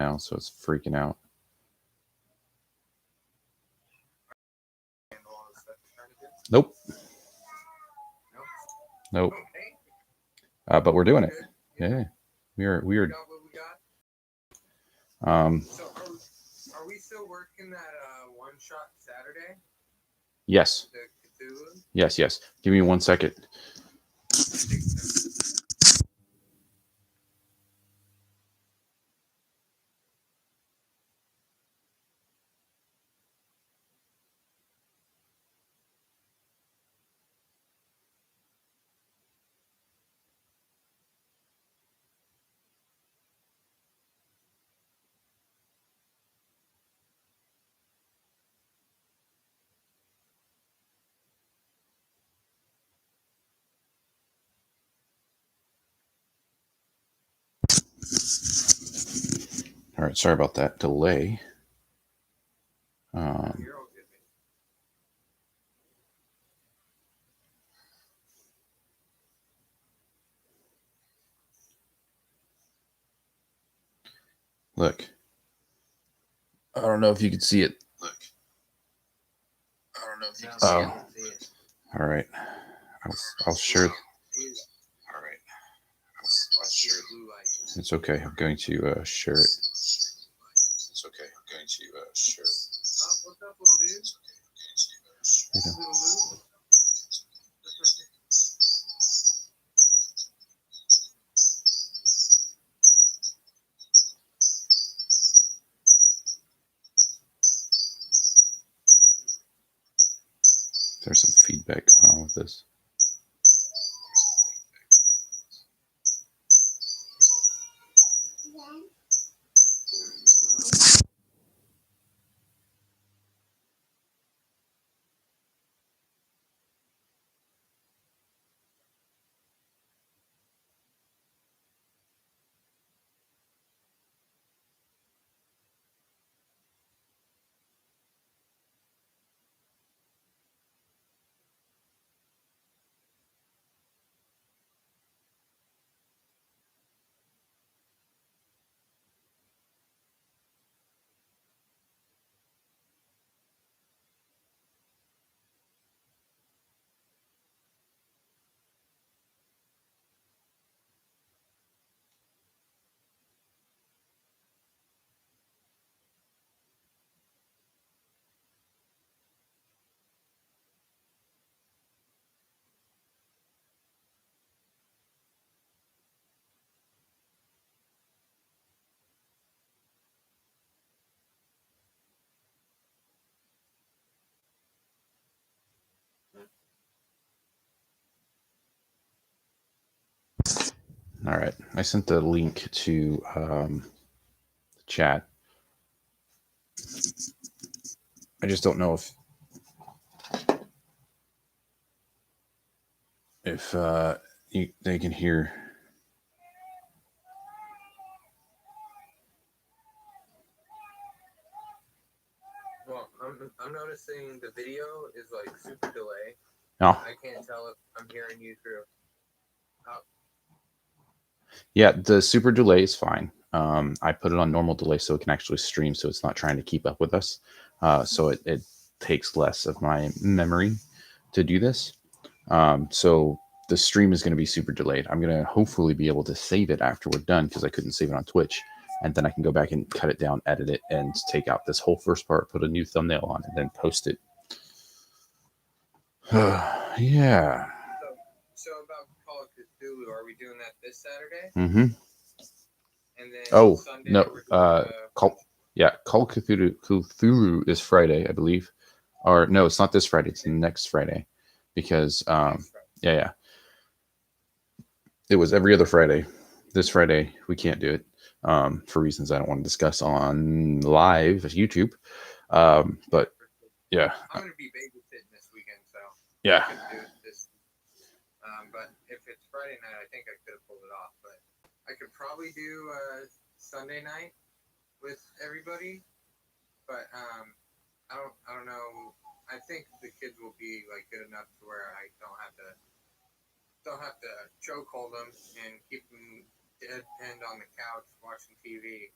now, so it's freaking out. Nope. Nope. But we're doing it. Yeah. We are. So are we still working that one shot Saturday? Yes. The Cthulhu? Yes. Give me 1 second. All right, sorry about that delay. Look, I don't know if you can see it. Look, I don't know if you can see it. All right, I'll share. All right, I'll share. It's okay. I'm going to share it. It's okay. I'm going to share it. What's up, little dude? Little Lou? There's some feedback going on with this. All right, I sent the link to the chat. I just don't know if they can hear. Well, I'm noticing the video is like super delay. No. I can't tell if I'm hearing you through. Yeah, the super delay is fine. I put it on normal delay so it can actually stream, so it's not trying to keep up with us. So it takes less of my memory to do this. So the stream is going to be super delayed. I'm going to hopefully be able to save it after we're done because I couldn't save it on Twitch. And then I can go back and cut it down, edit it, and take out this whole first part, put a new thumbnail on, and then post it. Yeah. So about Call of Cthulhu, are we doing that this Saturday? Mm-hmm. And then Sunday, no. Call Cthulhu is Friday, I believe. Or no, it's not this Friday. It's next Friday, because yeah, it was every other Friday. This Friday we can't do it for reasons I don't want to discuss on live YouTube. But yeah, I'm gonna be babysitting this weekend, so yeah. I could do it this. But if it's Friday night, I think I could have pulled it off. But I could probably do Sunday night with everybody. But I don't know. I think the kids will be like good enough to where I don't have to chokehold them and keep them dead pinned on the couch watching TV.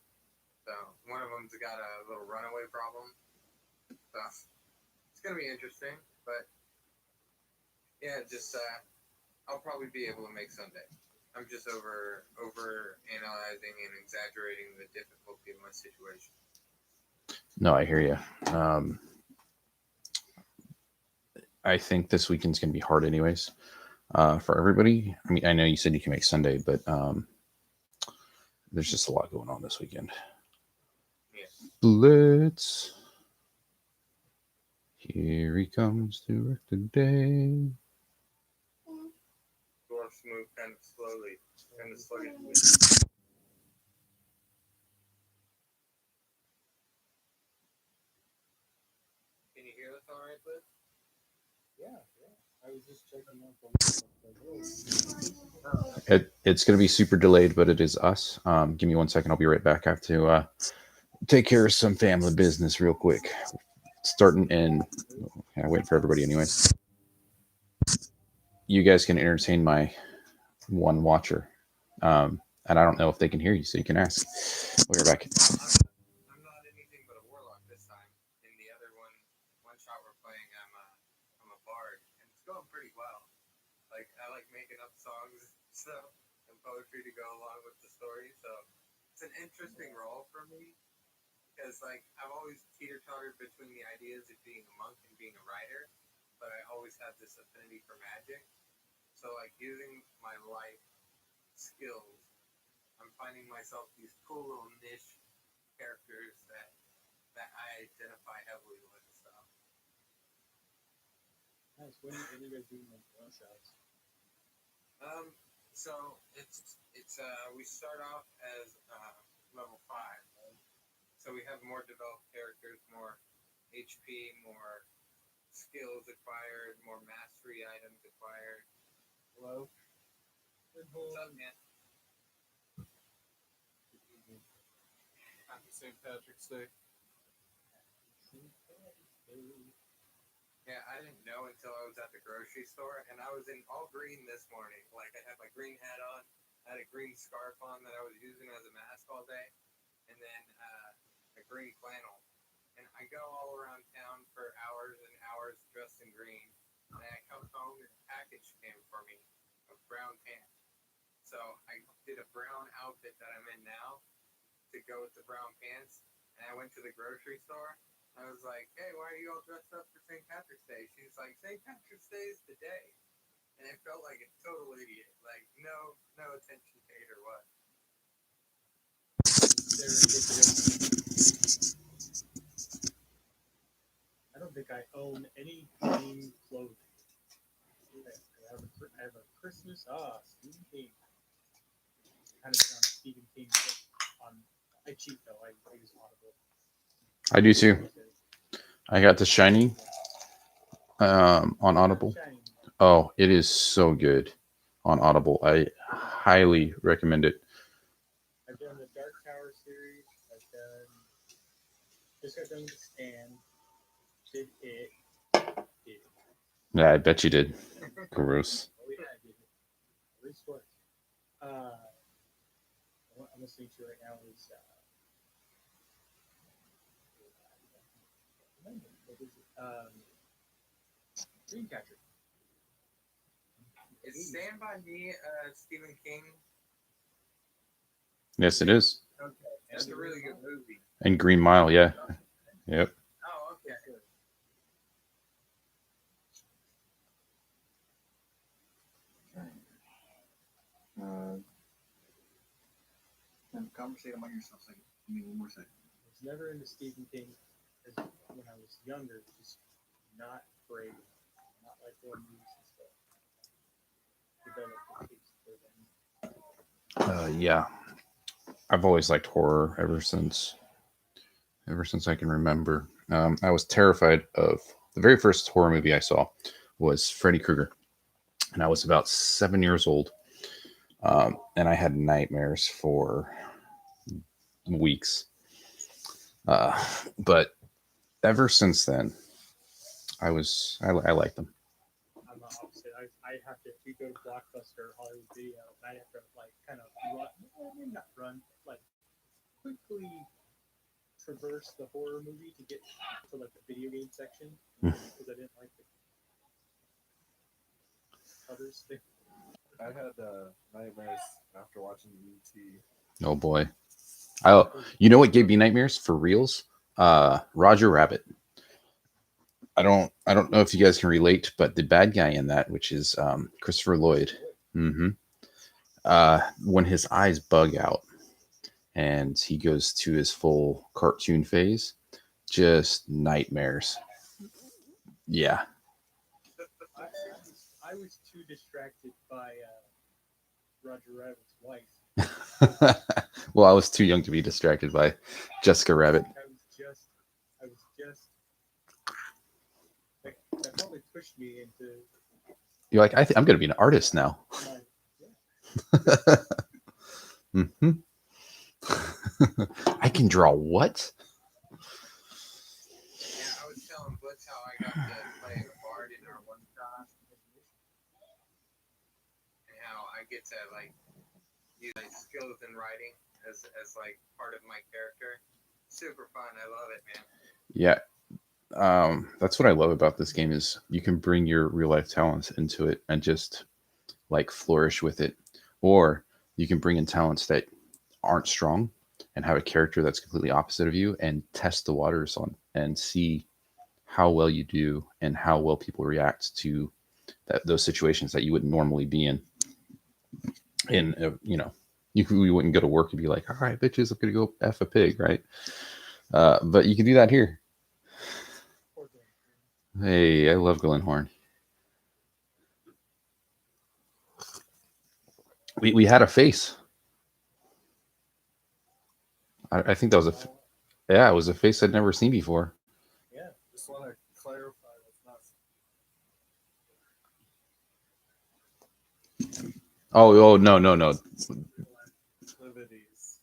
So one of them's got a little runaway problem. So it's gonna be interesting, but yeah, just I'll probably be able to make Sunday. I'm just over analyzing and exaggerating the difficulty of my situation. No, I hear you. I think this weekend's going to be hard, anyways, for everybody. I mean, I know you said you can make Sunday, but there's just a lot going on this weekend. Yeah. Blitz. Here he comes to wreck the day. Dwarfs move kind of slowly, kind of sluggishly. Can you hear us all right, Liz? Yeah. I was just checking out It's going to be super delayed, but it is us. Give me 1 second. I'll be right back. I have to take care of some family business real quick. Starting in, waiting for everybody, anyways. You guys can entertain my one watcher. And I don't know if they can hear you, so you can ask. We'll be right back. I'm not anything but a warlock this time. In the other one shot we're playing, I'm a bard, and it's going pretty well. Like I like making up songs and poetry to go along with the story. So it's an interesting role for me because like I've always teeter-tottered between the ideas of being a monk and being a writer, but I always had this affinity for magic. So like using my life skills, I'm finding myself these cool little niche characters that I identify heavily with. So nice. When are you guys doing like one shots? So it's we start off as level 5, right? So we have more developed characters, more HP, more skills acquired, more mastery items acquired. Hello. What's up, man? Happy St. Patrick's Day. Yeah, I didn't know until I was at the grocery store, and I was in all green this morning. Like I had my green hat on, I had a green scarf on that I was using as a mask all day, and then a green flannel. And I go all around town for hours and hours dressed in green, and I come home and a package came for me of brown pants. So I did a brown outfit that I'm in now to go with the brown pants, and I went to the grocery store. I was like, hey, why are you all dressed up for St. Patrick's Day? She's like, St. Patrick's Day is the day. And I felt like a total idiot. Like, no attention paid or what. I don't think I own any green clothing. I have a Christmas. Stephen King. Kind of been on Stephen King. I cheat though. I use Audible. I do too. I got The Shining on Audible. Oh, it is so good on Audible. I highly recommend it. I've done the Dark Tower series. Just got done with Stand. Did it. Yeah, I bet you did. Gross. Oh yeah, I did it. At least twice. What I'm listening to right now is what is it? Dreamcatcher. Is Stand By Me Stephen King? Yes, it is. Okay, that's a really good movie. And Green Mile, yeah. Yep. Oh, okay. Conversate among yourselves. Like, give me one more second. I was never into Stephen King when I was younger. Just not brave. Not like horror movies and stuff. Yeah. I've always liked horror ever since I can remember. I was terrified of the very first horror movie I saw was Freddy Krueger, and I was about 7 years old, and I had nightmares for weeks. But ever since then, I like them. I'm the opposite. I have to, if we go to Blockbuster or Hollywood Video, I have to like kind of run, maybe not run, like quickly traverse the horror movie to get to like the video game section because I didn't like the covers. I had nightmares after watching E.T. Oh boy. You know what gave me nightmares for reals? Roger Rabbit. I don't know if you guys can relate, but the bad guy in that, which is Christopher Lloyd, when his eyes bug out and he goes to his full cartoon phase, just nightmares. Yeah. I was too distracted by Roger Rabbit's wife. Well, I was too young to be distracted by Jessica Rabbit. I was just like, that probably pushed me into You're like, I'm going to be an artist now. my, I can draw what? Yeah, I was telling Blitz how I got to play a bard in our one shot, and how I get to like use my skills in writing as like part of my character. Super fun. I love it, man. Yeah. That's what I love about this game is you can bring your real life talents into it and just like flourish with it, or you can bring in talents that aren't strong and have a character that's completely opposite of you and test the waters on and see how well you do and how well people react to those situations that you wouldn't normally be in. You wouldn't go to work and be like, all right, bitches, I'm gonna go F a pig, right? But you can do that here. Hey, I love Glenhorn. We had a face. I think that was it was a face I'd never seen before. yeah. Just want to clarify that's not Oh no. proclivities.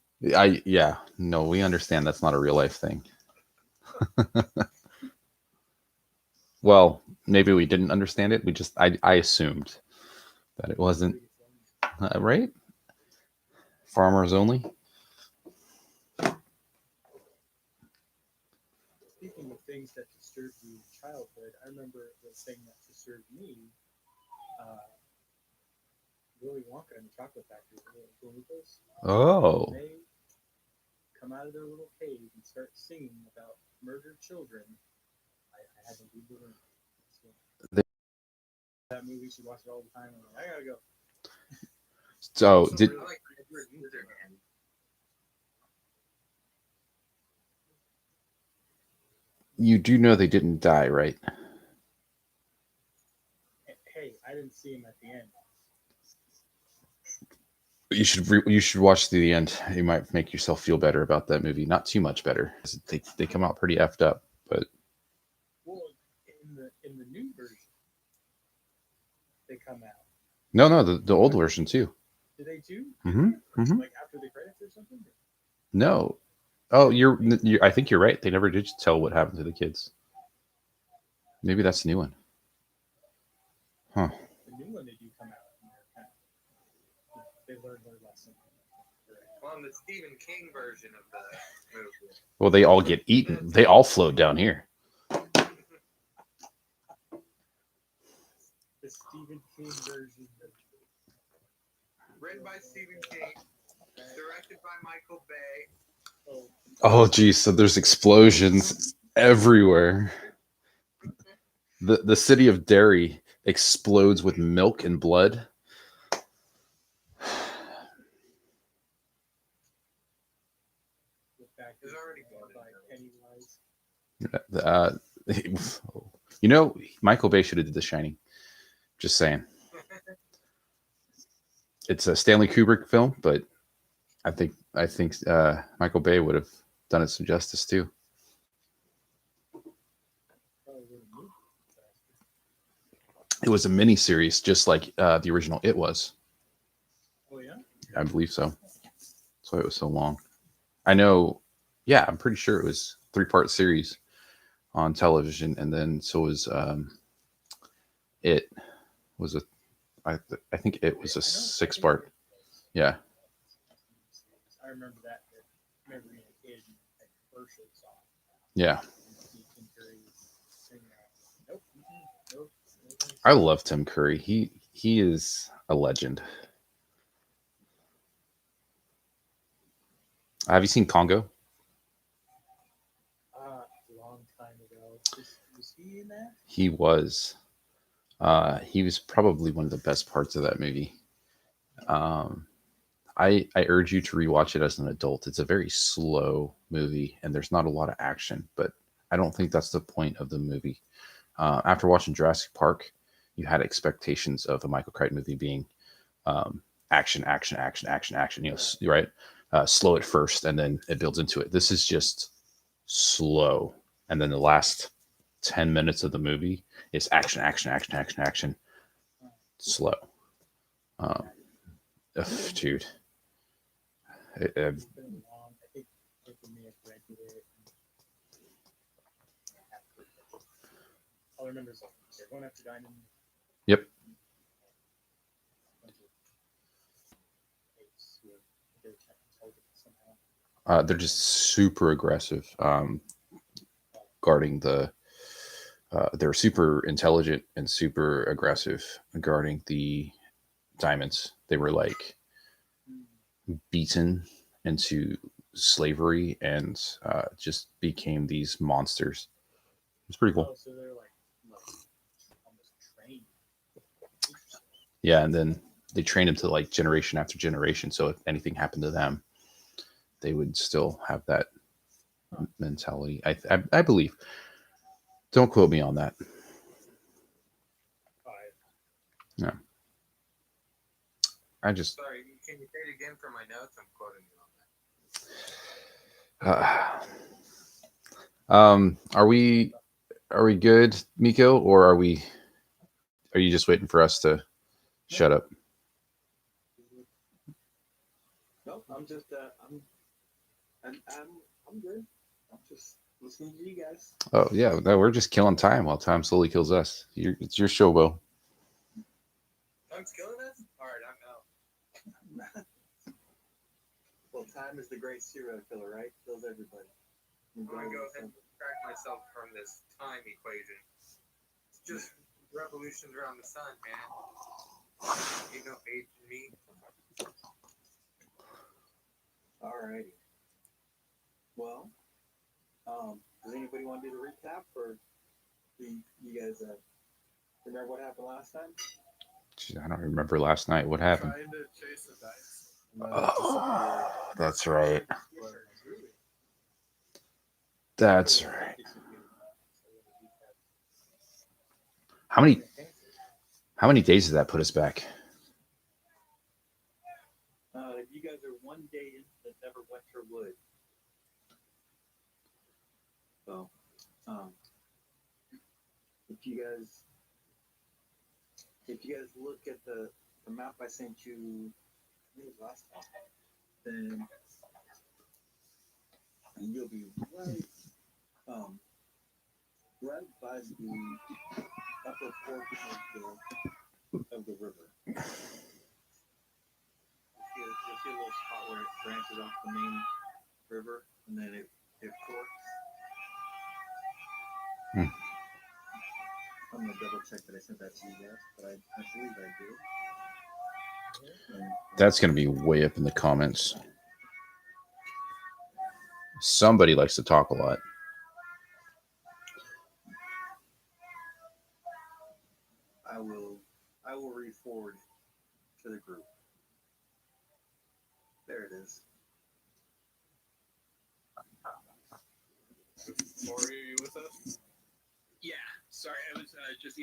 No, we understand that's not a real life thing. Well, maybe we didn't understand it. I assumed that it wasn't right. Farmers only. Speaking of things that disturbed you in childhood, I remember the thing that disturbed me. Willy Wonka and the Chocolate Factory, the little Goombas. Oh. They come out of their little cave and start singing about murdered children. I had to leave the room. That movie, she watched it all the time. I'm like, I gotta go. So Also, did really like Edward Scissorhands. you do know they didn't die, right? Hey, I didn't see him at the end. You should watch to the end. You might make yourself feel better about that movie. Not too much better. They come out pretty effed up, but Well, in the new version, they come out. no, the old version too. Do they too? Mm-hmm. Like after the credits or something? No. Oh, I think you're right. They never did tell what happened to the kids. Maybe that's the new one. Huh. The new one, they do come out. And they learn their lesson. Well, in the Stephen King version of the movie. Well, they all get eaten. They all float down here. The Stephen King version. Written by Stephen King, directed by Michael Bay. Oh, geez. So there's explosions everywhere. The city of Derry explodes with milk and blood. There's already blood by Pennywise. Michael Bay should have did The Shining. Just saying. It's a Stanley Kubrick film, but I think Michael Bay would have done it some justice too. It was a mini series, just like the original It was. Oh yeah. I believe so. That's why it was so long. I know. Yeah, I'm pretty sure it was 3-part series on television, and then so was It was a. I think It was a 6-part. Yeah. I remember that. Remember being a kid, like, first shirts off. Yeah, And see Tim Curry sitting there. Nope. Nope. I love Tim Curry. He is a legend. Have you seen Congo? A long time ago. Was he in that? He was. He was probably one of the best parts of that movie. Um, I urge you to rewatch it as an adult. It's a very slow movie, and there's not a lot of action. But I don't think that's the point of the movie. After watching Jurassic Park, you had expectations of a Michael Crichton movie being action, action, action, action, action. Right? Slow at first, and then it builds into it. This is just slow, and then the last 10 minutes of the movie is action, action, action, action, action. Slow. Um, dude. It's been long. I think we may have rented it. All I remember is they're going after Diamond. Yep. They're just super aggressive, guarding the. They're super intelligent and super aggressive guarding the diamonds. They were like beaten into slavery and just became these monsters. It's pretty cool. Oh, so they're like almost trained. Yeah, and then they trained them to like generation after generation. So if anything happened to them, they would still have that mentality. I believe. Don't quote me on that. No. I just. Sorry, can you say it again for my notes? I'm quoting you on that. Are we good, Miko, or are you just waiting for us to shut up? No, I'm just I'm good. I'm just listening to you guys. Oh yeah, no, we're just killing time while time slowly kills us. It's your show, Will. Time's killing us? Alright, I'm out. Well, time is the great serial killer, right? Kills everybody. I'm gonna go ahead and subtract myself from this time equation. It's just revolutions around the sun, man. Ain't no age in me. Alrighty. Well, does anybody want to do the recap, or do you guys remember what happened last time? Gee, I don't remember last night. What happened? Trying to chase the dice. Oh, that's right. That's right. How many days did that put us back? You guys are one day into the Neverwinter Wood. So, if you guys look at the map I sent you last time, then you'll be right right by the upper fork of the river. You'll see a little spot where it branches off the main river, and then it forks. I'm gonna double check that I sent that to you guys, but I believe I did. That's going to be way up in the comments. Somebody likes to talk a lot. I will read forward to the group. There it is. Are you with us? Yeah, sorry, I was just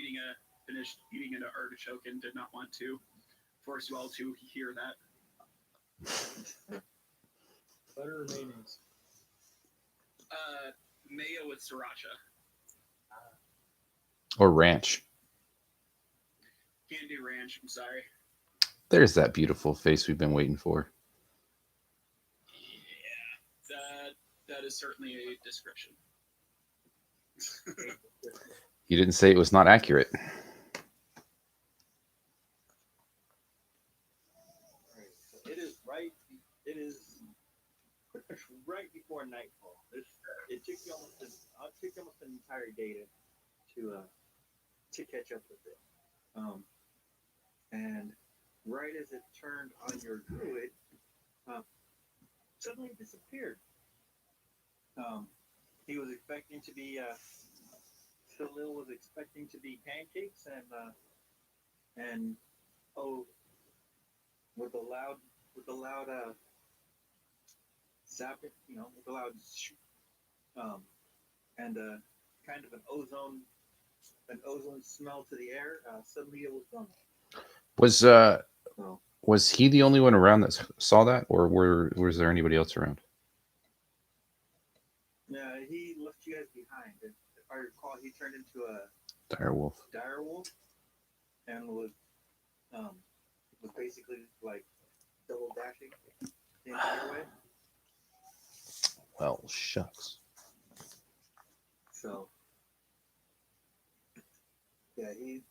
finished eating an artichoke and did not want to force you all to hear that. Butter or mayonnaise? Mayo with sriracha. Or ranch. Can't do ranch, I'm sorry. There's that beautiful face we've been waiting for. Yeah, that is certainly a description. You didn't say it was not accurate. It is right before nightfall. entire day to catch up with it. And right as it turned on your druid, suddenly disappeared. He was expecting to be Khalil was expecting to be pancakes and oh, with the loud zapping, with the loud and kind of an ozone smell to the air. Suddenly it was gone. Was he the only one around that saw that, or was there anybody else around? Yeah, he left you guys behind. If I recall, he turned into a Direwolf. And was basically like double dashing the entire way. Well, shucks. So yeah, he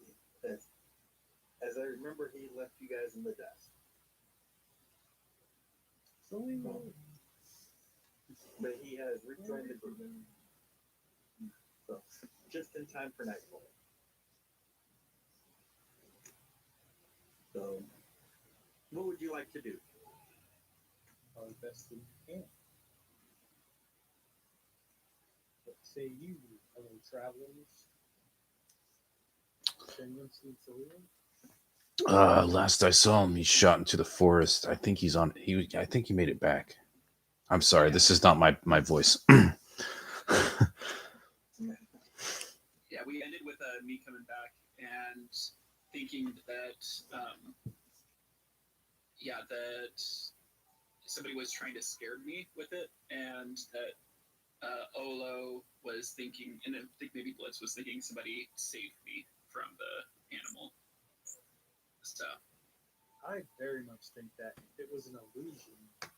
as I remember, he left you guys in the dust. So we know. But he has rejoined the group. So just in time for nightfall. So what would you like to do? Our best we can. What say you, fellow travelers? Anyone seen Khalil? Last I saw him, he shot into the forest. I think I think he made it back. I'm sorry, this is not my voice. Yeah, we ended with me coming back and thinking that, that somebody was trying to scare me with it, and that Olo was thinking, and I think maybe Blitz was thinking somebody saved me from the animal. So I very much think that if it was an illusion,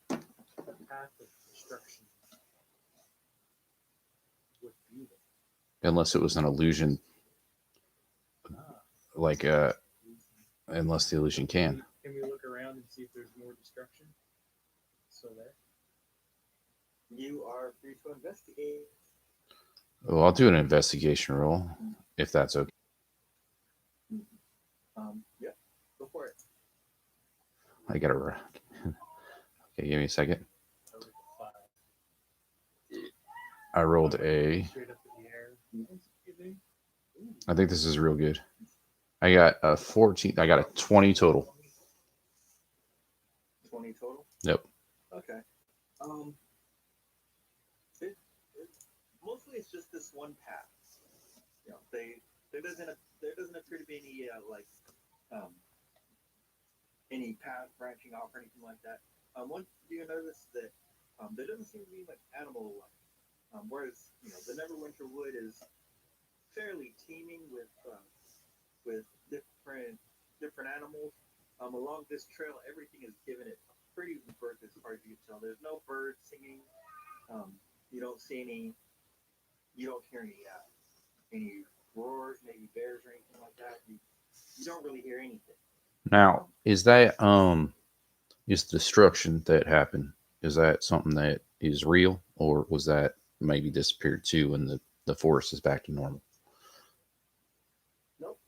the path of destruction would be there. Unless it was an illusion, like unless the illusion can. Can we look around and see if there's more destruction? So there. You are free to investigate. Well, I'll do an investigation roll if that's okay. Yeah, go for it. I got to. Okay, give me a second. Over the 5. I rolled a. Straight up in the air. I think this is real good. I got a 14. I got a 20 total. 20 total? Yep. Okay. Mostly it's just this one path. There doesn't appear to be any path branching off or anything like that. One you notice that there doesn't seem to be much animal life. Whereas the Neverwinter Wood is fairly teeming with different animals. Along this trail, everything is given it a pretty even birth as far as you can tell. There's no birds singing. You don't see any. You don't hear any roars, maybe bears or anything like that. You don't really hear anything. Now, is that is destruction that happened? Is that something that is real, or was that maybe disappeared too, and the forest is back to normal? Nope.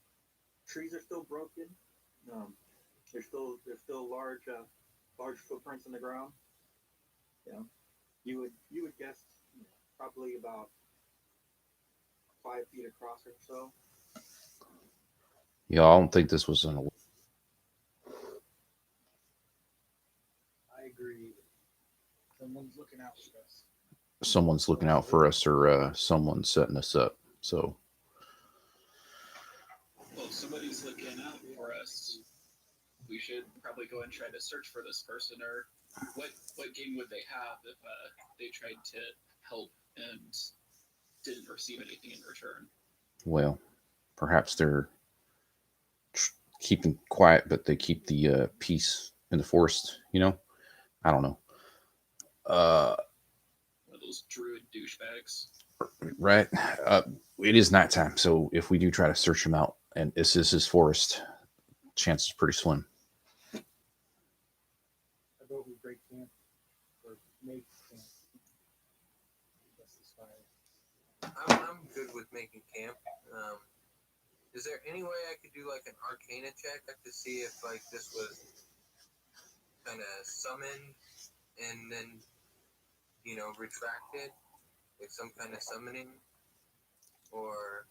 Trees are still broken. There's still large footprints in the ground. You would guess probably about 5 feet across or so. Yeah, I don't think this was an. I agree. Someone's looking out for us. Someone's looking out for us, or someone's setting us up. So. well, if somebody's looking out for us, we should probably go and try to search for this person. Or what game would they have if they tried to help and didn't receive anything in return? Well, perhaps they're keeping quiet, but they keep the peace in the forest. I don't know. One of those druid douchebags. Right. It is nighttime, so if we do try to search him out, and this is his forest, chance is pretty slim. How about we break camp or make camp? Justice fire. I'm good with making camp. Is there any way I could do like an Arcana check to see if like this was kind of summoned and then retracted, like some kind of summoning, or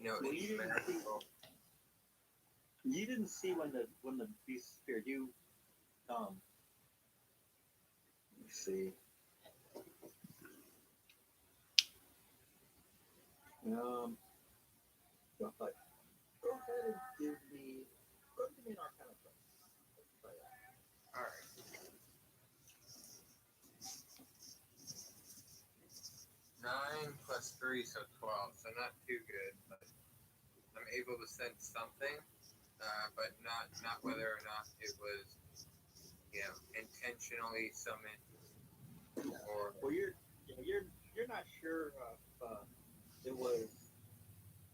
Well, it's magical? you didn't see when the beast appeared. You let me see. But go ahead and give me an Arcana check. Let's try that. All right. 9 plus 3, so 12. So not too good, but I'm able to sense something, but not whether or not it was, intentionally summoned or. Well, you're not sure it was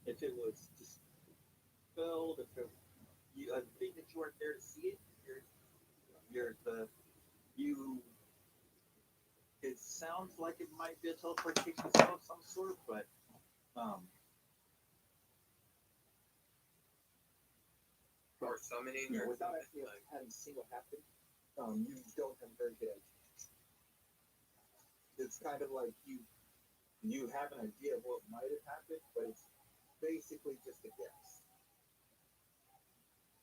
if it was dispelled. If it, I think that you weren't there to see it. You. It sounds like it might be a teleportation spell of some sort, but Or summoning, yeah, or without actually having seen what happened, you don't have a very good idea. It's kind of like you have an idea of what might have happened, but it's basically just a guess.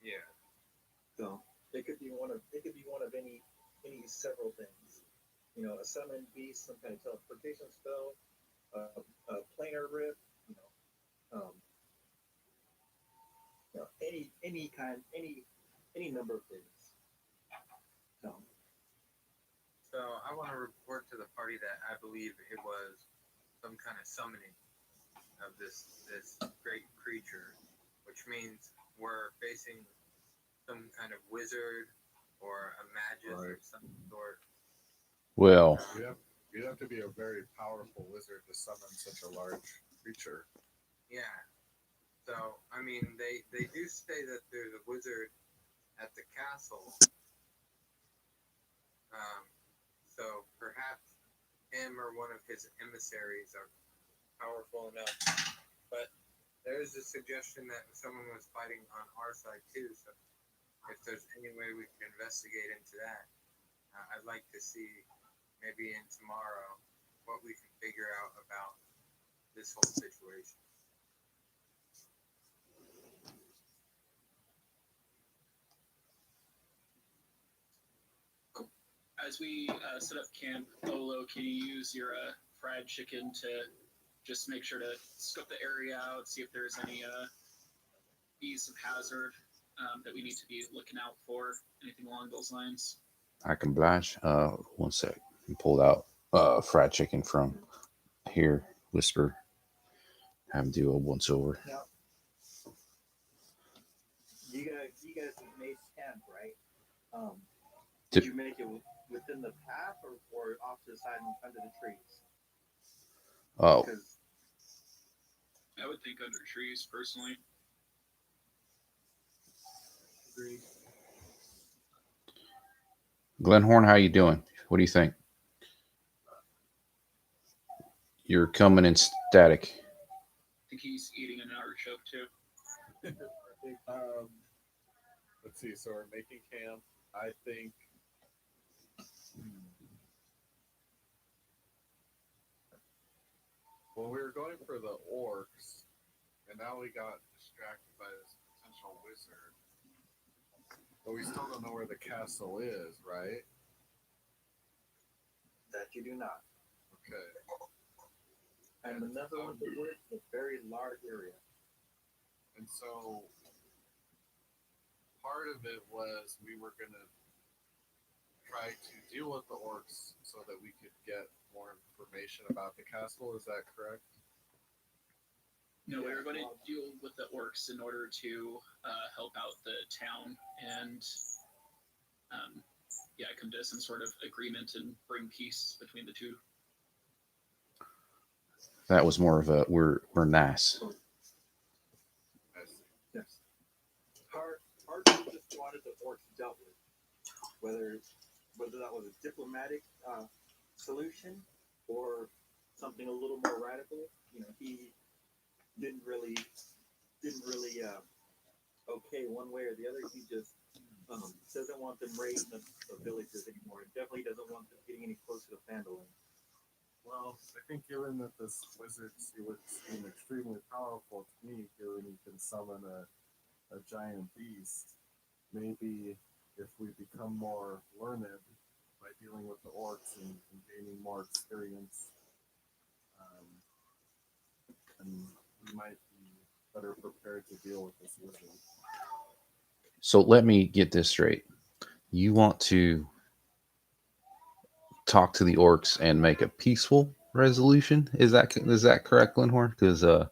Yeah. So it could be one of any several things. A summoned beast, some kind of teleportation spell, a planar rip, any number of things. So I want to report to the party that I believe it was some kind of summoning of this great creature, which means we're facing some kind of wizard or a magus of some sort. Well, You'd have to be a very powerful wizard to summon such a large creature. Yeah. So I mean, they do say that there's a wizard at the castle. So perhaps him or one of his emissaries are powerful enough. But there is a suggestion that someone was fighting on our side too. So if there's any way we can investigate into that, I'd like to see maybe in tomorrow what we can figure out about this whole situation. As we set up camp, Olo, can you use your fried chicken to just make sure to scope the area out, see if there's any beasts of hazard that we need to be looking out for, anything along those lines? I can oblige. One sec. I pulled out fried chicken from here. Whisper. Have him do a once over. Now, you guys made camp, right? Did you make it within the path or off to the side under the trees? Oh, I would think under trees, personally. Agreed. Glenhorn, how you doing? What do you think? You're coming in static. I think he's eating an artichoke too. Let's see. So we're making camp. I think. Well, we were going for the orcs, and now we got distracted by this potential wizard. But we still don't know where the castle is, right? That you do not. Okay. And another one that works in a very large area. And so part of it was we were going to try to deal with the orcs so that we could get more information about the castle. Is that correct? No, we were going to deal with the orcs in order to help out the town and, come to some sort of agreement and bring peace between the two. That was more of a we're nice. Yes. Hard just wanted the orcs dealt with. Whether that was a diplomatic solution or something a little more radical. He didn't really okay one way or the other. He just doesn't want them raiding the villages anymore. Definitely doesn't want them getting any closer to Phandalin. Well, I think given that this wizard would seem extremely powerful to me, given he can summon a giant beast, maybe if we become more learned by dealing with the orcs and gaining more experience, and we might be better prepared to deal with this wizard. So let me get this straight. You want to talk to the orcs and make a peaceful resolution? Is that correct, Glenhorn? Because No,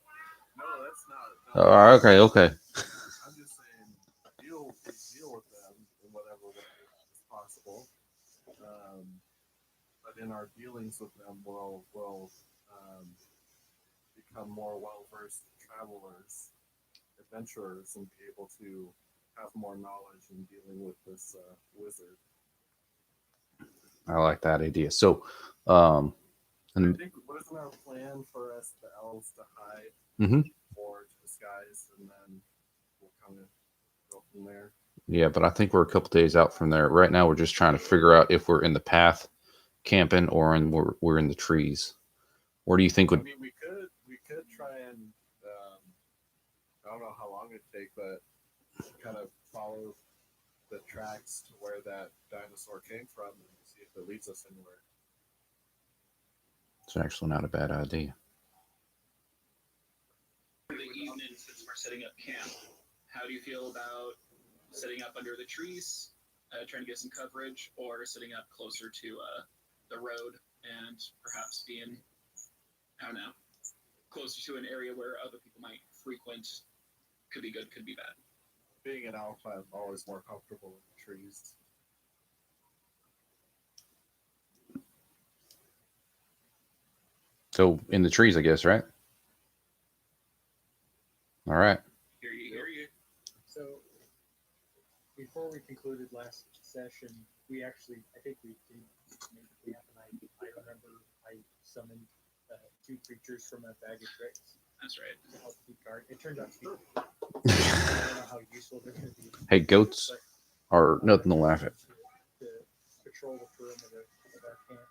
that's not. okay. I'm just saying deal with them in whatever way is possible. But in our dealings with them, we'll become more well-versed travelers, adventurers, and be able to have more knowledge in dealing with this wizard. I like that idea. So, I and think wasn't our plan for us, the elves, to hide or to disguise, and then we'll kind of go from there. yeah, but I think we're a couple days out from there. Right now, we're just trying to figure out if we're in the path camping or we're in the trees. Where do you think would? I mean, we could try and I don't know how long it'd take, but kind of follow the tracks to where that dinosaur came from and see if it leads us anywhere. It's actually not a bad idea. For the evening, since we're setting up camp, how do you feel about setting up under the trees, trying to get some coverage, or setting up closer to the road and perhaps being, I don't know, closer to an area where other people might frequent? Could be good, could be bad. Being an elf, I'm always more comfortable with the trees. So in the trees, I guess, right? All right. Hear you. So before we concluded last session, I think we did make camp, and I remember I summoned 2 creatures from a bag of tricks That's right. to help keep guard. It turned out to be I don't know how useful they're going to be. Hey, goats are nothing to laugh at. To patrol the perimeter of our camp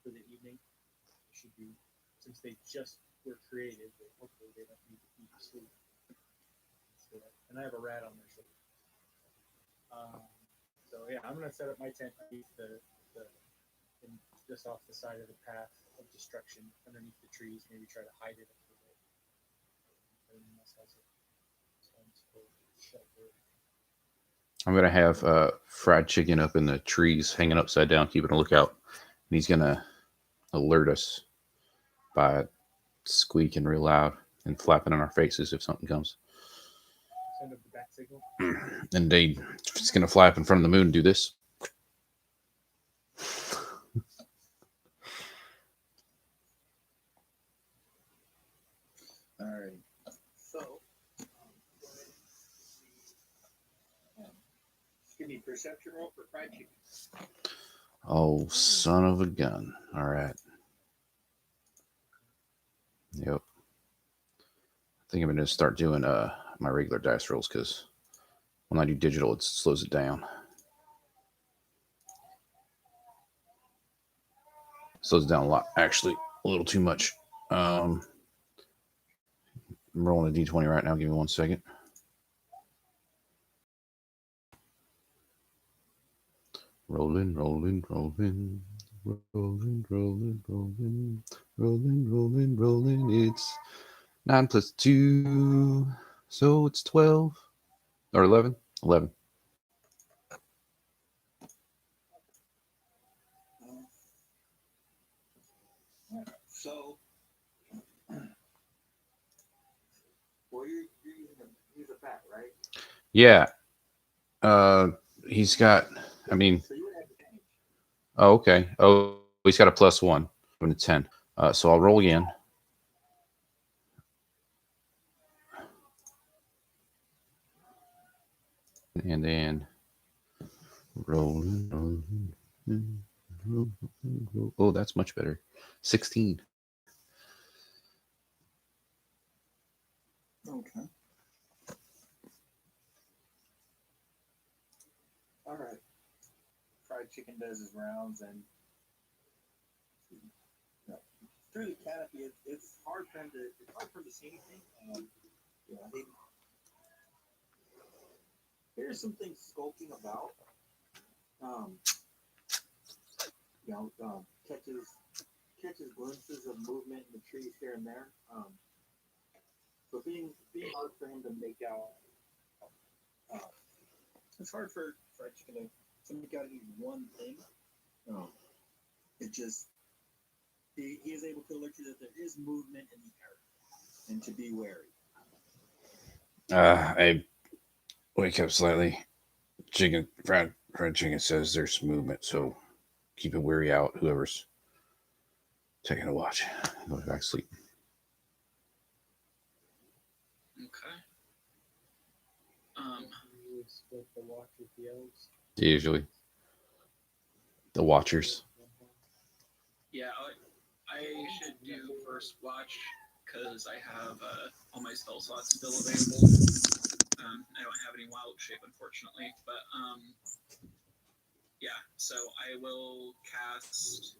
for the evening. Should be, since they just were created, hopefully they don't need to eat or sleep. And I have a rat on their shoulder. So yeah, I'm gonna set up my tent underneath just off the side of the path of destruction, underneath the trees. Maybe try to hide it a little bit. Everyone else has its own shelter. I'm gonna have fried chicken up in the trees, hanging upside down, keeping a lookout. And he's gonna alert us by squeaking real loud and flapping in our faces if something comes. Send up the bat signal. Indeed, it's gonna fly up in front of the moon and do this. All right. So, give me perception roll for fried chicken. Oh, son of a gun! All right. Yep. I think I'm gonna start doing my regular dice rolls because when I do digital, it slows it down. Slows it down a lot, actually, a little too much. I'm rolling a d20 right now. Give me 1 second. Rolling. It's 9 plus 2, so it's 12 or 11. 11. So, well, you're using a bat, right? Yeah. He's got. I mean. So you would have advantage. Oh, okay. Oh, he's got a +1 from the 10. So I'll roll again. And then rolling. Oh, that's much better. 16. Okay. All right. Fried chicken does his rounds, and through the canopy, it's hard for him to see anything. I think there's some things skulking about. Catches glimpses of movement in the trees here and there. But being hard for him to make out. It's hard for fried chicken to make out any one thing. It just he is able to alert you that there is movement in the area and to be wary. I wake up slightly. Fried chicken says there's movement, so keep a weary out. Whoever's taking a watch, go back to sleep. Okay. You would split the watch with the elves. Usually, the watchers. Yeah, I should do first watch because I have all my spell slots still available. I don't have any wild shape, unfortunately, but yeah. So I will cast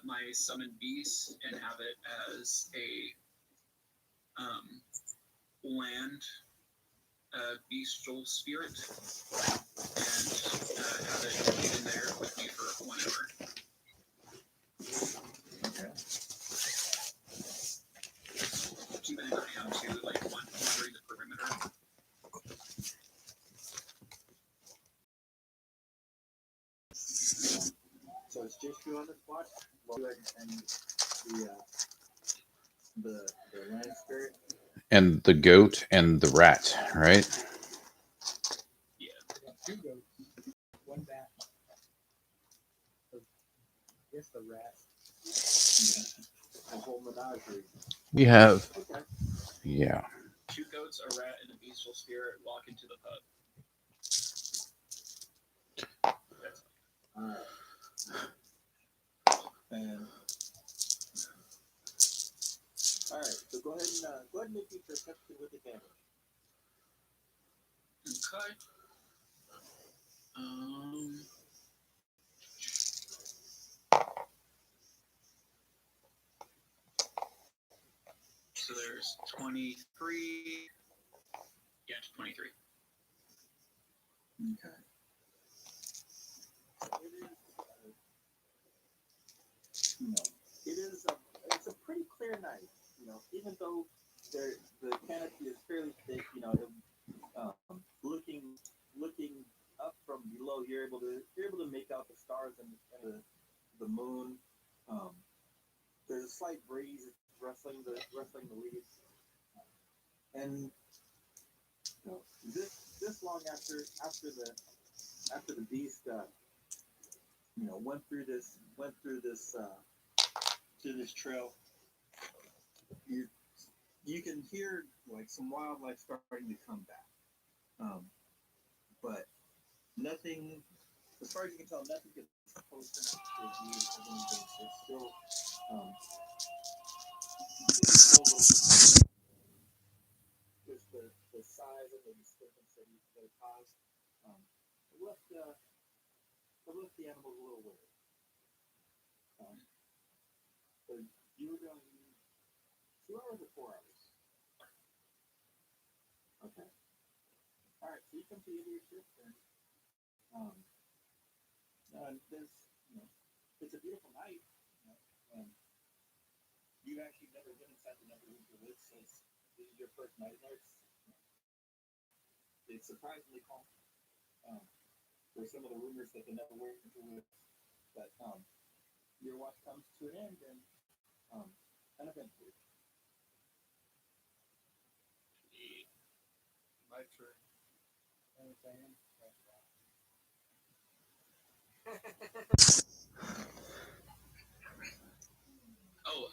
my summon beast and have it as a land bestial spirit, and have it in there with me for 1 hour. Okay. Keep it in hand to like wandering the perimeter. So it's just you on this watch. And the land spirit. And the goat and the rat, right? Yeah. I got 2 goats, 1 bat. I guess the rat. A whole menagerie. We have, Okay. yeah. 2 goats, a rat, and a bestial spirit walk into the pub. That's Alright. And alright, so go ahead and make your perception with advantage. okay. So there's 23. Yeah, 23. Okay. It's a pretty clear night. Even though the canopy is fairly thick, looking up from below, you're able to make out the stars and the moon. There's a slight breeze rustling the leaves, and this long after the beast went through this trail, you can hear like some wildlife starting to come back, but nothing, as far as you can tell, nothing gets close enough to you as anything. It's still just the size of the disturbance that it caused. It left the animals a little weird. So you were doing 2 hours or 4 hours. Okay. All right. So you come to the end of your shift, and it's a beautiful night. And you've actually never been inside the Neverwinter Woods, so this is your first night there. It's surprisingly calm. There's some of the rumors that the Neverwinter Woods, but your watch comes to an end, and uneventfully. My turn. Oh,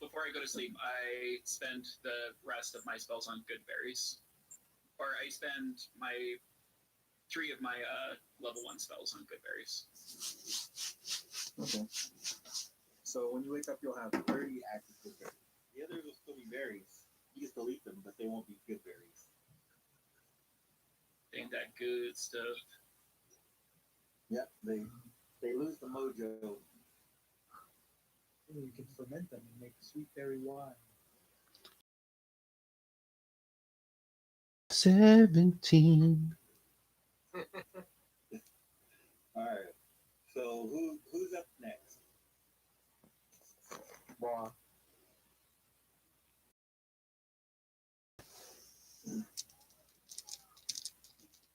before I go to sleep, I spend the rest of my spells on good berries. Or I spend 3 of my level 1 spells on good berries. Okay. So when you wake up, you'll have 30 active good berries. The others will still be berries. You just delete them, but they won't be good that good stuff. Yep, they lose the mojo. Ooh, you can ferment them and make sweet berry wine. 17. All right. So who's up next? Well,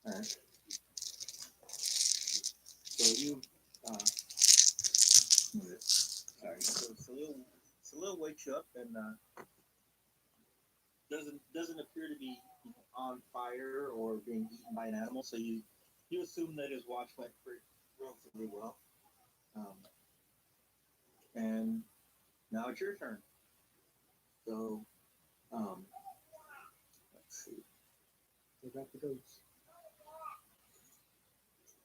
All right. So you, sorry. So Salil wakes you up and doesn't appear to be on fire or being eaten by an animal. So you assume that his watch went pretty relatively well. And now it's your turn. So, let's see. They got the goats.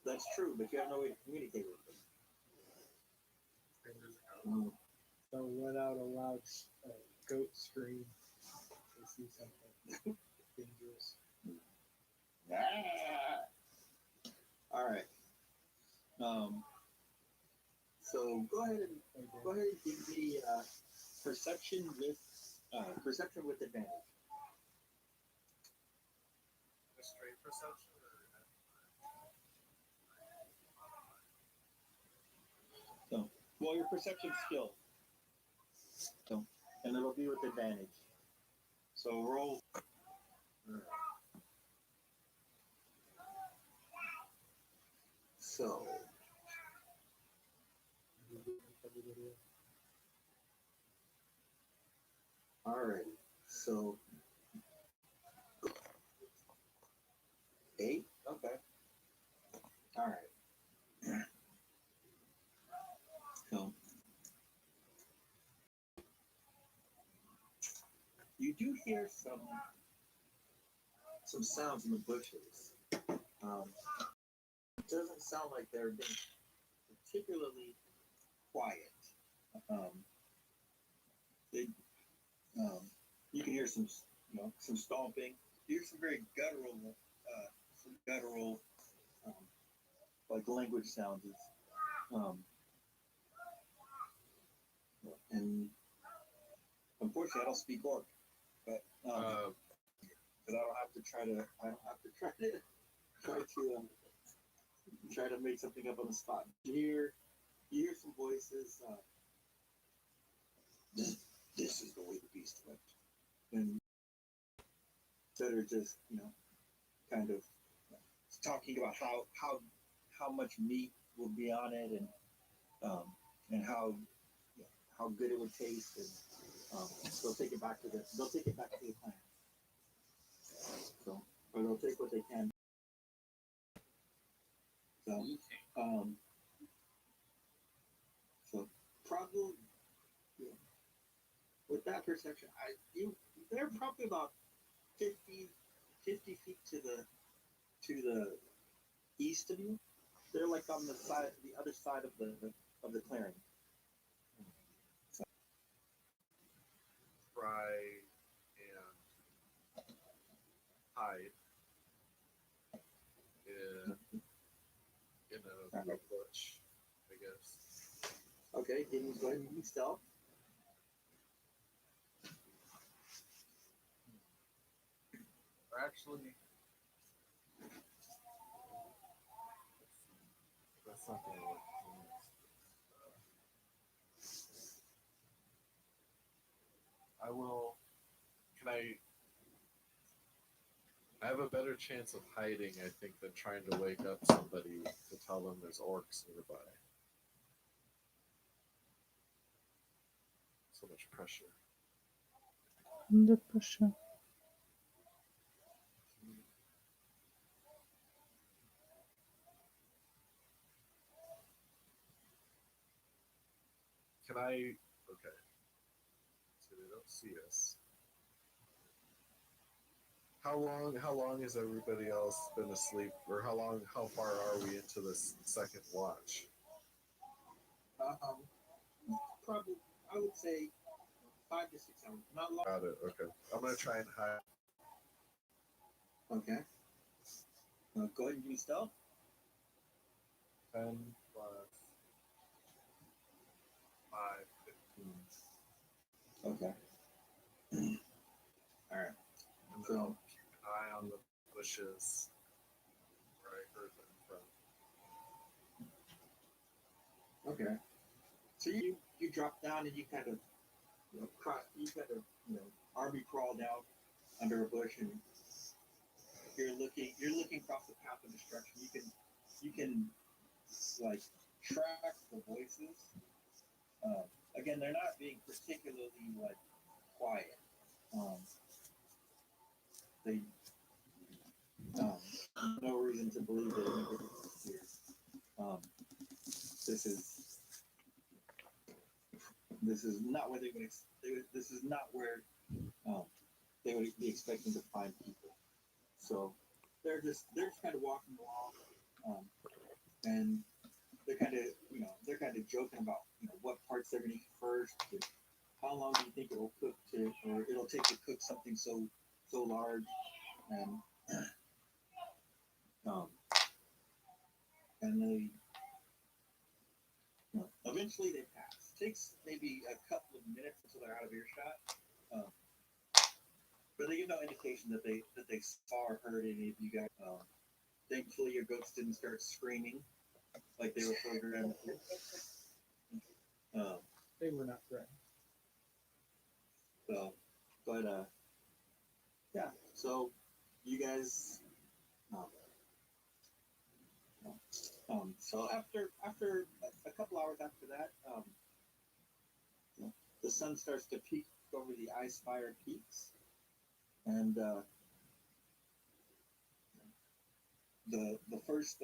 That's true, but you have no way to communicate with them. They'll let out a loud goat scream. They see something dangerous. All right. So go ahead and give me perception with advantage. a straight perception. Well, your perception skill. So, and it'll be with advantage. So roll. So, alright. So, 8. Okay. All right. So, you do hear some sounds in the bushes. It doesn't sound like they're being particularly quiet. You can hear some stomping. You hear some very guttural, like language sounds. And unfortunately, I don't speak Orc, but I don't have to try to make something up on the spot. You hear some voices. This is the way the beast went, and that are just kind of talking about how much meat will be on it, and how good it would taste, and they'll take it back to the clan. So, or they'll take what they can. So, so probably with that perception, they're probably about 50 feet to the east of you. They're like on the other side of the clearing. Try and hide in a bush, I guess. Okay, go ahead and give me stealth. Actually, that's not gonna work. I will. Can I have a better chance of hiding, I think, than trying to wake up somebody to tell them there's orcs nearby. So much pressure. Under pressure. Can I? Okay. So they don't see us. How long has everybody else been asleep, or how far are we into this second watch? Probably, I would say 5 to 6 hours. Not long. Got it. Okay. I'm gonna try and hide. Okay. Go ahead and give me stealth. 10 plus 5, 15. Okay. All right. And then So- I'll keep an eye on the bushes where I heard them from. Okay. So you drop down and you kind of army crawl down under a bush, and you're looking across the path of destruction. You can like track the voices. Again, they're not being particularly like quiet. They no reason to believe they never disappear. This is not where they would. This is not where they would be expecting to find people. So they're just kind of walking along, and they're kind of joking about what parts they're going to eat first. And how long do you think it'll cook or it'll take to cook something so large, and they eventually they pass. It takes maybe a couple of minutes until they're out of earshot. But they give no indication that they saw or heard any of you guys. Thankfully, your goats didn't start screaming like they were programmed to. They were not threatened. So, but yeah. So you guys. So after a couple hours after that, the sun starts to peek over the ice-fired peaks, and the first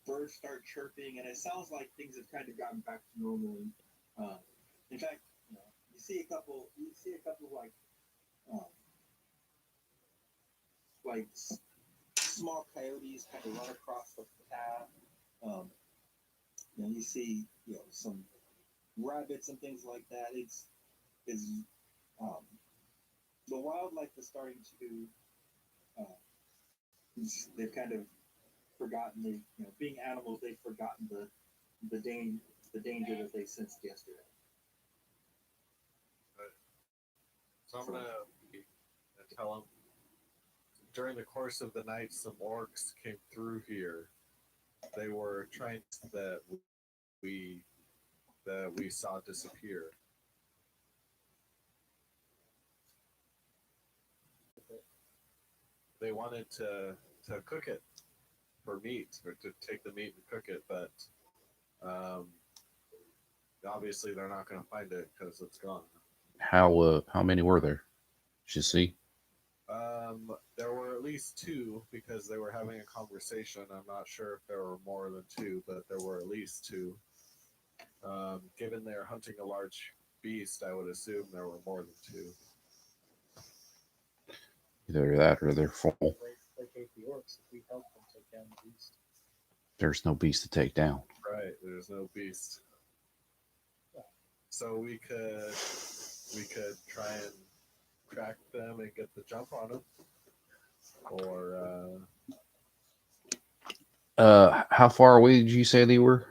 birds start chirping, and it sounds like things have kind of gotten back to normal. In fact, you see a couple like small coyotes kind of run across the path. You see some rabbits and things like that. It's the wildlife is starting to they've kind of forgotten being animals, they've forgotten the danger that they sensed yesterday. So I'm gonna tell them during the course of the night, some orcs came through here. They were trying that we saw disappear. They wanted to cook it for meat, or to take the meat and cook it, but obviously they're not going to find it because it's gone. How many were there? Did you see? There were at least 2 because they were having a conversation. I'm not sure if there were more than 2, but there were at least 2. Given they're hunting a large beast, I would assume there were more than 2. Either that or they're full. Placate the orcs if we help them take down the beast. There's no beast to take down. Right, there's no beast. So we could try and track them and get the jump on them. Or how far away did you say they were?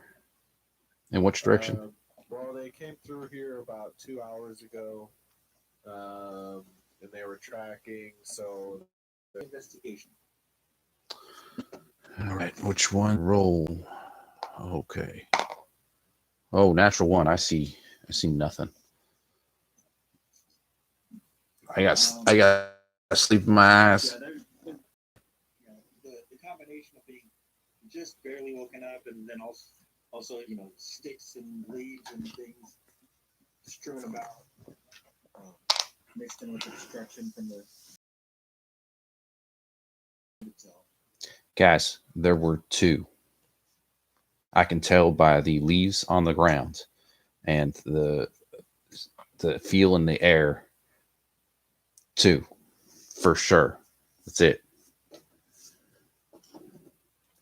In which direction? Well, they came through here about 2 hours ago, and they were tracking. So Investigation. All right, which one? Roll. Okay. Oh, natural 1. I see nothing. I got sleep in my eyes. Yeah, the combination of being just barely woken up, and then also sticks and leaves and things strewn about, mixed in with the destruction from the itself. Guys, there were 2. I can tell by the leaves on the ground and the feel in the air. 2, for sure. That's it.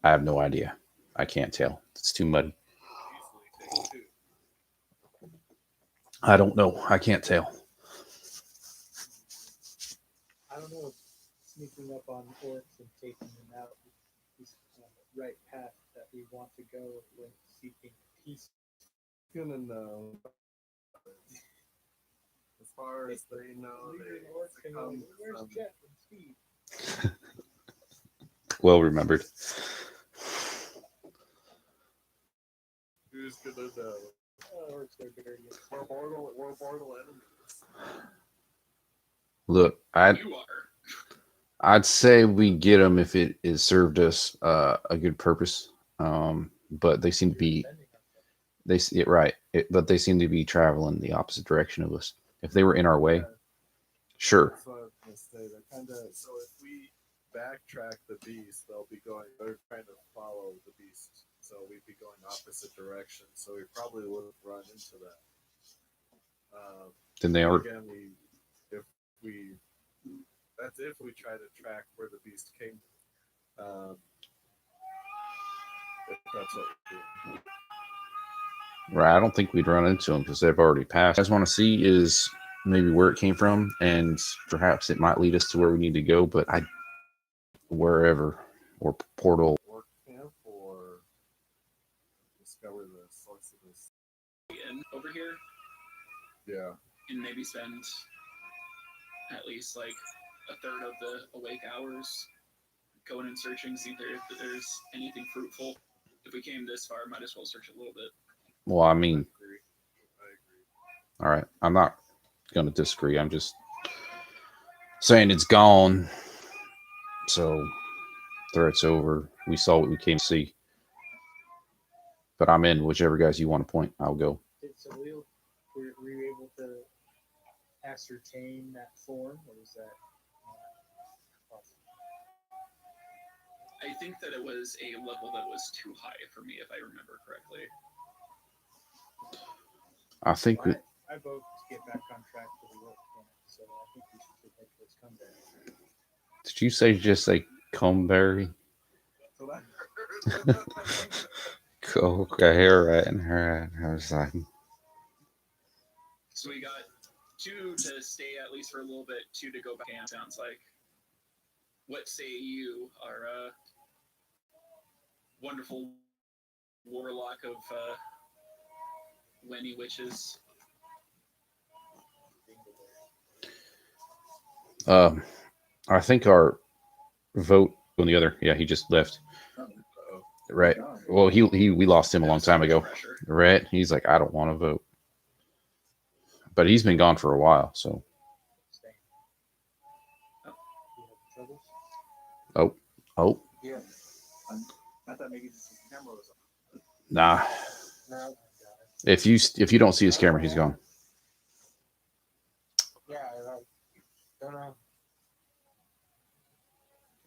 I have no idea. I can't tell. It's too muddy. easily take 2. I don't know. I can't tell. I don't know if sneaking up on orcs and taking them out is the right path that we want to go when seeking peace. Gonna know. As far as they know, Leading they orcs can come go, where's from Jet and Steve? Well remembered. who's gonna know. Orcs are dirty. We're mortal enemies. Look, You are. I'd say we get them if it is served us a good purpose. But they seem to be but they seem to be traveling the opposite direction of us. If they were in our way, Yeah, sure. that's what I was gonna say. They're kind of so if we backtrack the beast, they're trying to follow the beast. So we'd be going opposite direction. So we probably would have run into that. Then they are. Again, that's if we try to track where the beast came. If that's what we do. Right. I don't think we'd run into them because they've already passed. What I just want to see is maybe where it came from, and perhaps it might lead us to where we need to go. But wherever or portal. Work camp or discover the source of this. In over here Yeah. and maybe spend at least like a third of the awake hours going and searching, see if there's anything fruitful. If we came this far, might as well search a little bit. Well, I I mean, agree. all right. I'm not going to disagree. I'm just saying it's gone. So, threat's over. We saw what we came to see. But I'm in whichever guys you want to point. I'll go. So were you able to ascertain that form, or was that possible? I think that it was a level that was too high for me, if I remember correctly. I think Well, I vote to get back on track for the work camp, so I think we should head towards comeback. did you just say Comberry? So that Okay, all right. I was like, So we got 2 to stay at least for a little bit, 2 to go back camp, sounds like. What say you, our wonderful warlock of Wenny witches? I think our vote on the other. Yeah, he just left. Right. Well, we lost him a long time ago. Pressure. Right. He's like, I don't want to vote. But he's been gone for a while, so. Staying. You have troubles? Oh, Yeah. I thought maybe the camera was on. nah. No. If you don't see his camera, he's gone. Yeah, I don't know.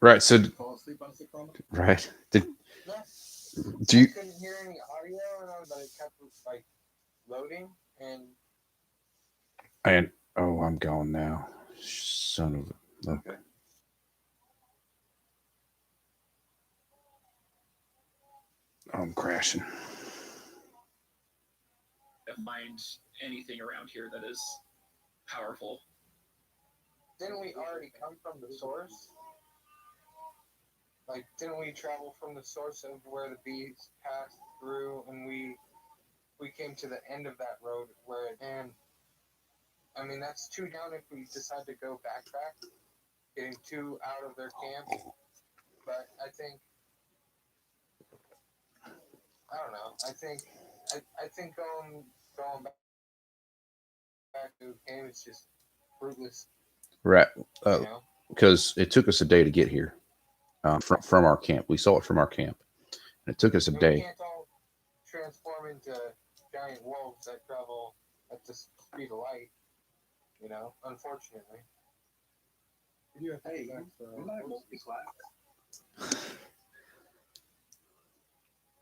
Right. So, Fall asleep on the phone? right. Do I you? couldn't hear any audio, but it kept like loading, and I'm gone now. Son of a. Look. Okay. I'm crashing. Find anything around here that is powerful. didn't we already come from the source? Like, didn't we travel from the source of where the beast passed through, and we came to the end of that road where it and I mean that's 2 down if we decide to go backtrack, getting 2 out of their camp. But I think I don't know. I think going back to the game is just fruitless. Right. You know? Because it took us a day to get here from our camp. We saw it from our camp. And it took us a And we day. can't all transform into giant wolves that travel at the speed of light. You know, unfortunately. You have to Hey, go back for we might multi-class.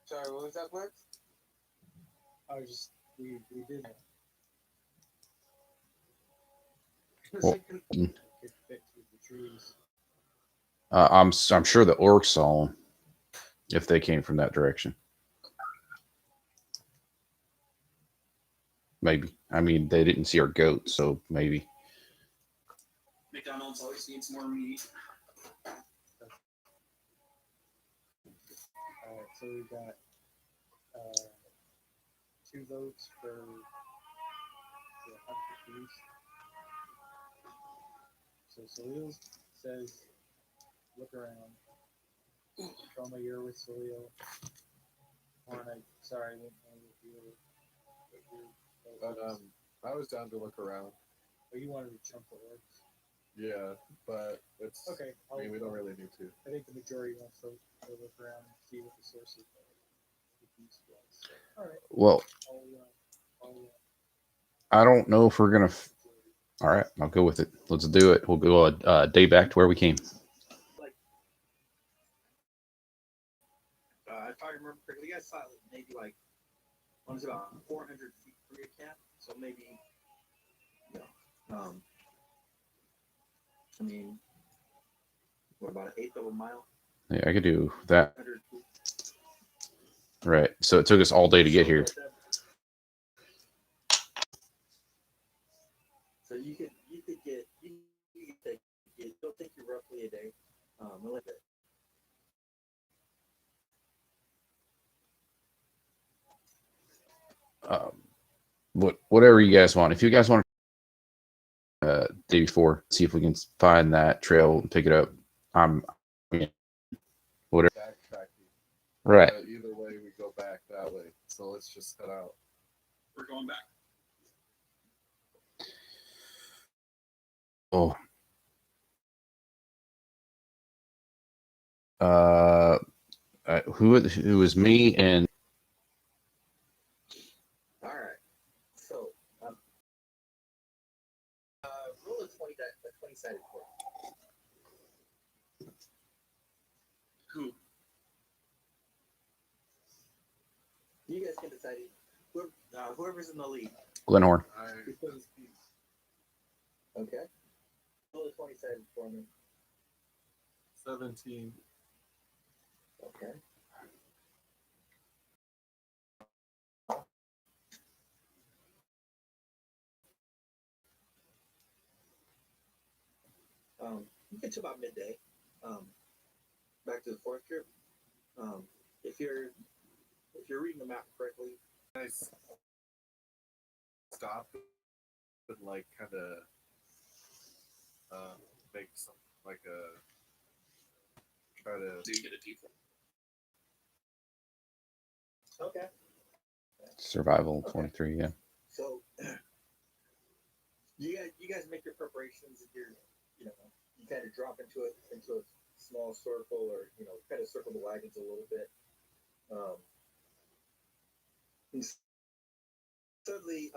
Sorry, what was that, Blitz? I was just we did that. Well, Get fixed with the trees. I'm sure the orcs saw them if they came from that direction. Maybe. I mean, they didn't see our goat, so maybe. McDonald's always needs more meat. All right, so we got 2 votes for the hunt for peace. So Salil says, look around. Chroma, you're with Salil. Sorry, I didn't know if you were. But I was down to look around. But you wanted to jump the orcs. Yeah, but it's Okay. I mean, we don't really need to. I think the majority wants to look around and see what the source of the peace was. All right. Well, I'll I don't know if we're gonna. All right, I'll go with it. Let's do it. We'll go a day back to where we came. If I remember correctly, you guys saw maybe like, what was it, about 400 feet from your camp? So maybe, I mean, what, about an eighth of a mile? Yeah, I could do that. 100 feet. Right. So it took us all day to get here. So you could get, it'll take you roughly a day. We'll look at Whatever you guys want. If you guys want day before, see if we can find that trail and pick it up. Whatever. Backtracking. Right. Either way, we go back that way. So let's just head out. We're going back. Oh. Who was me and All right. So, roll a 20-sided coin. Who? You guys can decide. Whoever's in the lead. Glenhorn. Okay. Roll a 20-sided for me. 17. Okay. You get to about midday. Back to the fourth trip. If you're reading the map correctly, Nice. Stop and like kind of make some like a try to Do you get a D4? okay. Survival 23. Yeah. So you guys make your preparations. You kind of drop into a small circle, or kind of circle the wagons a little bit. And suddenly,